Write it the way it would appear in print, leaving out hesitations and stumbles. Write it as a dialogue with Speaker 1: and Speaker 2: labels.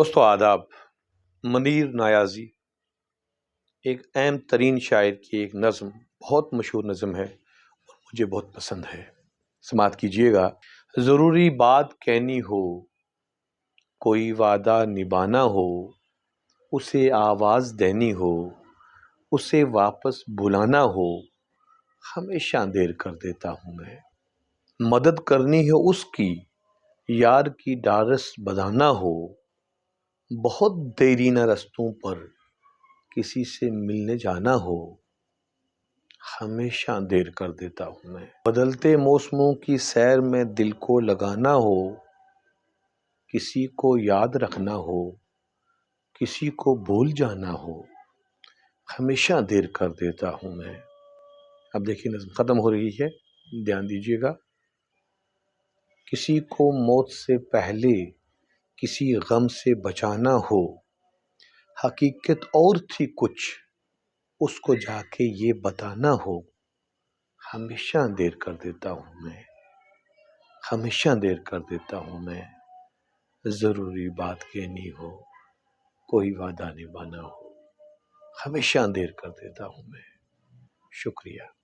Speaker 1: دوستو آداب۔ منیر نایازی ایک اہم ترین شاعر کی ایک نظم، بہت مشہور نظم ہے اور مجھے بہت پسند ہے۔ سماعت کیجئے گا۔ ضروری بات کہنی ہو، کوئی وعدہ نبھانا ہو، اسے آواز دینی ہو، اسے واپس بلانا ہو، ہمیشہ دیر کر دیتا ہوں میں۔ مدد کرنی ہے اس کی، یار کی ڈھارس بڑھانا ہو، بہت دیرینہ رستوں پر کسی سے ملنے جانا ہو، ہمیشہ دیر کر دیتا ہوں میں۔ بدلتے موسموں کی سیر میں دل کو لگانا ہو، کسی کو یاد رکھنا ہو، کسی کو بھول جانا ہو، ہمیشہ دیر کر دیتا ہوں میں۔ اب دیکھیے نظم ختم ہو رہی ہے، دھیان دیجیے گا۔ کسی کو موت سے پہلے کسی غم سے بچانا ہو، حقیقت اور تھی کچھ، اس کو جا کے یہ بتانا ہو، ہمیشہ دیر کر دیتا ہوں میں، ہمیشہ دیر کر دیتا ہوں میں۔ ضروری بات کہنی ہو، کوئی وعدہ نبھانا ہو، ہمیشہ دیر کر دیتا ہوں میں۔ شکریہ۔